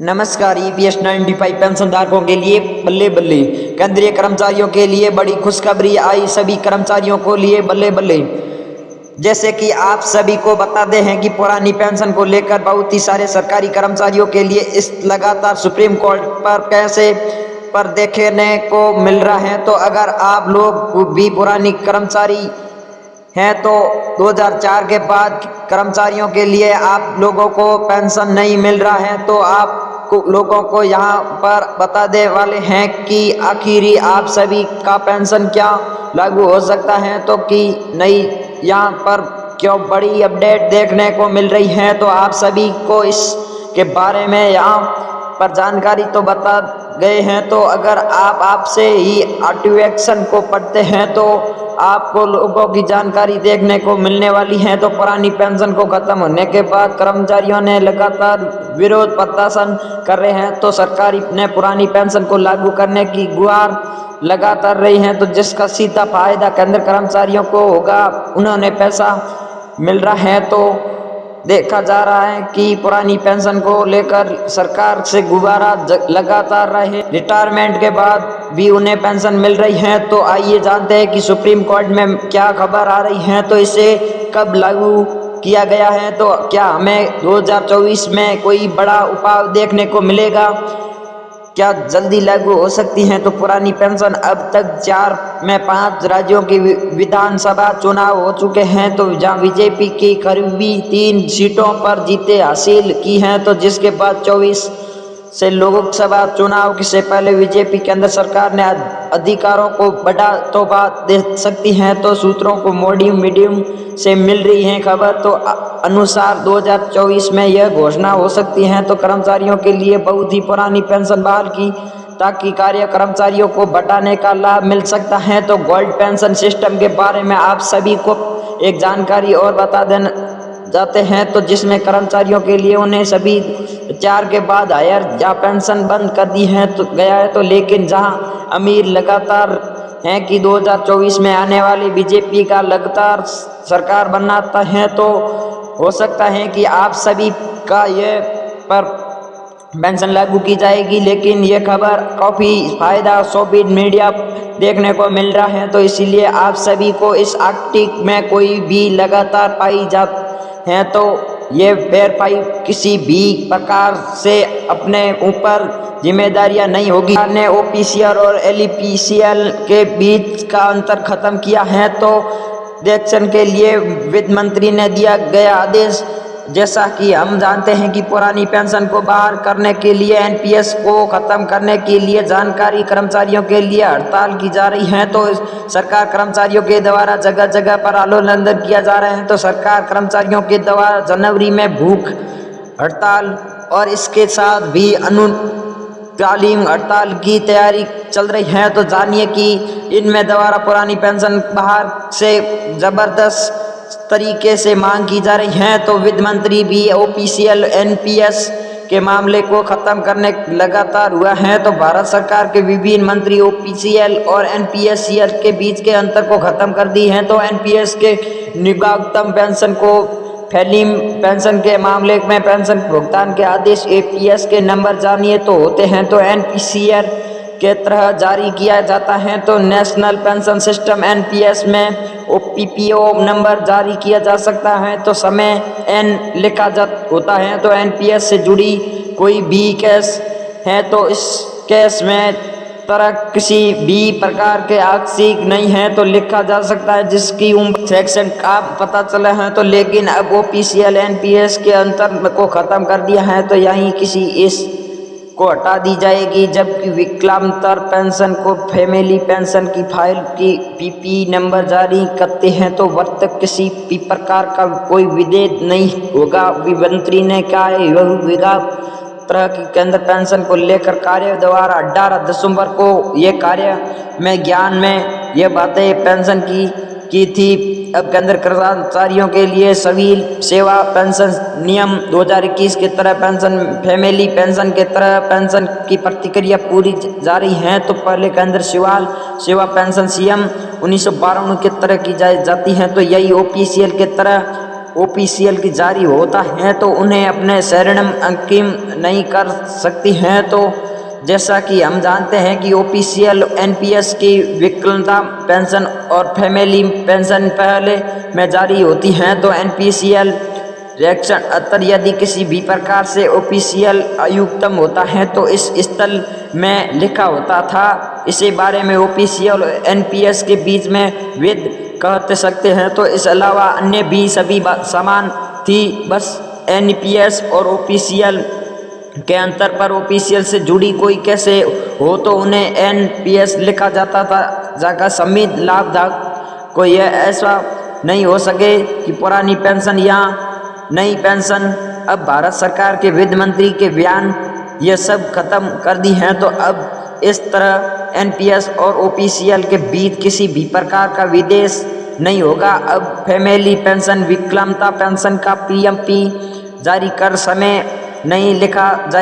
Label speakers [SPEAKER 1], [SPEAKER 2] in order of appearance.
[SPEAKER 1] नमस्कार। ईपीएस 95 पेंशनधारकों के लिए बल्ले बल्ले। केंद्रीय कर्मचारियों के लिए बड़ी खुशखबरी आई, सभी कर्मचारियों को लिए बल्ले बल्ले। जैसे कि आप सभी को बताते हैं कि पुरानी पेंशन को लेकर बहुत ही सारे सरकारी कर्मचारियों के लिए इस लगातार सुप्रीम कोर्ट पर कैसे पर देखने को मिल रहा है। तो अगर आप लोग भी पुरानी कर्मचारी हैं तो 2004 के बाद कर्मचारियों के लिए आप लोगों को पेंशन नहीं मिल रहा है, तो आप लोगों को यहाँ पर बता दे वाले हैं कि आखिरी आप सभी का पेंशन क्या लागू हो सकता है तो कि नहीं, यहाँ पर क्यों बड़ी अपडेट देखने को मिल रही है। तो आप सभी को इसके बारे में यहाँ पर जानकारी तो बता गए हैं। तो अगर आप आपसे ही नोटिफिकेशन को पढ़ते हैं तो आपको लोगों की जानकारी देखने को मिलने वाली है। तो पुरानी पेंशन को खत्म होने के बाद कर्मचारियों ने लगातार विरोध प्रदर्शन कर रहे हैं, तो सरकार ने पुरानी पेंशन को लागू करने की गुहार लगातार रही है, तो जिसका सीधा फायदा केंद्र कर्मचारियों को होगा, उन्होंने पैसा मिल रहा है। तो देखा जा रहा है कि पुरानी पेंशन को लेकर सरकार से गुब्बारा लगातार रहे, रिटायरमेंट के बाद भी उन्हें पेंशन मिल रही है। तो आइए जानते हैं कि सुप्रीम कोर्ट में क्या खबर आ रही है, तो इसे कब लागू किया गया है, तो क्या हमें 2024 में कोई बड़ा उपाय देखने को मिलेगा, क्या जल्दी लागू हो सकती हैं। तो पुरानी पेंशन अब तक 4 में 5 राज्यों की विधानसभा चुनाव हो चुके हैं, तो जहां बीजेपी की करीबी 3 सीटों पर जीतें हासिल की हैं, तो जिसके बाद 24 से लोकसभा चुनाव से पहले बीजेपी केंद्र सरकार ने अधिकारों को बड़ा तोहफा दे सकती है। तो सूत्रों को मीडियम से मिल रही है खबर, तो अनुसार 2024 में यह घोषणा हो सकती है। तो कर्मचारियों के लिए बहुत ही पुरानी पेंशन बहाल की ताकि कार्य कर्मचारियों को बढ़ाने का लाभ मिल सकता है। तो गोल्ड पेंशन सिस्टम के बारे में आप सभी को एक जानकारी और बता देना जाते हैं, तो जिसमें कर्मचारियों के लिए उन्हें सभी 4 के बाद हायर या पेंशन बंद कर दी है तो गया है। तो लेकिन जहां अमीर लगातार हैं कि 2024 में आने वाली बीजेपी का लगातार सरकार बनाता है, तो हो सकता है कि आप सभी का ये पर पेंशन लागू की जाएगी। लेकिन ये खबर काफ़ी फायदा सोशल मीडिया देखने को मिल रहा है, तो इसीलिए आप सभी को इस आर्टिक में कोई भी लगातार पाई जा हैं तो ये वेरीफाई किसी भी प्रकार से अपने ऊपर जिम्मेदारियां नहीं होगी। सरकार ने ओपीसीएल और एलपीसीएल के बीच का अंतर खत्म किया है, तो इलेक्शन के लिए वित्त मंत्री ने दिया गया आदेश। जैसा कि हम जानते हैं कि पुरानी पेंशन को बहाल करने के लिए एनपीएस को खत्म करने के लिए जानकारी कर्मचारियों के लिए हड़ताल की जा रही है, तो सरकार कर्मचारियों के द्वारा जगह जगह पर आंदोलन किया जा रहे हैं। तो सरकार कर्मचारियों के द्वारा जनवरी में भूख हड़ताल और इसके साथ भी तालीम हड़ताल की तैयारी चल रही है। तो जानिए कि इनमें द्वारा पुरानी पेंशन बाहर से जबरदस्त तरीके से मांग की जा रही है। तो वित्त मंत्री भी ओपीसीएल एनपीएस के मामले को खत्म करने लगातार हुआ है, तो भारत सरकार के विभिन्न मंत्री ओपीसीएल और एनपीएससीएल के बीच के अंतर को खत्म कर दी है। तो एनपीएस के निम्नतम पेंशन को फैलिम पेंशन के मामले में पेंशन भुगतान के आदेश एपीएस के नंबर जानिए तो होते हैं, तो एनपीसीआर के तरह जारी किया जाता है। तो नेशनल पेंशन सिस्टम एनपीएस में ओपीपीओ नंबर जारी किया जा सकता है, तो समय एन लिखा जा होता है। तो एनपीएस से जुड़ी कोई भी केस है तो इस केस में तरह किसी भी प्रकार के आक्षेप नहीं है तो लिखा जा सकता है, जिसकी उम्र सेक्शन का पता चला है। तो लेकिन अब ओपीसीएल एनपीएस के अंतर को खत्म कर दिया है, तो यहीं किसी इस को हटा दी जाएगी, जबकि विकलांतर पेंशन को फैमिली पेंशन की फाइल की पीपी नंबर जारी करते हैं तो वर्तक किसी भी प्रकार का कोई विभेद नहीं होगा। वित्त मंत्री ने कहा यह विभाग तरह की केंद्र पेंशन को लेकर कार्य द्वारा 18 दिसंबर को ये कार्य में ज्ञान में ये बातें पेंशन की थी। अब केंद्र कर्मचारियों के लिए सिविल सेवा पेंशन नियम 2021 की तरह पेंशन फैमिली पेंशन के तरह पेंशन की प्रक्रिया पूरी जारी है। तो पहले केंद्र सिविल सेवा पेंशन सीएम 1992 की तरह की जाती है, तो यही ओपीसीएल के तरह ओपीसीएल की जारी होता है तो उन्हें अपने स्वर्णिम अंकिम नहीं कर सकती हैं। तो जैसा कि हम जानते हैं कि ओपीसीएल एनपीएस की विकलांगता पेंशन और फैमिली पेंशन पहले में जारी होती हैं। तो एनपीसीएल रिएक्शन अतर यदि किसी भी प्रकार से ओपीसीएल अयुक्तम होता है तो इस स्थल में लिखा होता था। इसी बारे में ओपीसीएल और एनपीएस के बीच में भेद कह सकते हैं। तो इस अलावा अन्य भी सभी समान थी, बस एनपीएस और ओपीसीएल के अंतर पर ओपीसीएल से जुड़ी कोई कैसे हो तो उन्हें एनपीएस लिखा जाता था। जगह समित लाभधारक को यह ऐसा नहीं हो सके कि पुरानी पेंशन या नई पेंशन। अब भारत सरकार के वित्त मंत्री के बयान ये सब खत्म कर दी हैं। तो अब इस तरह एनपीएस और ओपीसीएल के बीच किसी भी प्रकार का विदेश नहीं होगा। अब फैमिली पेंशन विकलांगता पेंशन का पीएमपी जारी कर समय नहीं लिखा जाए।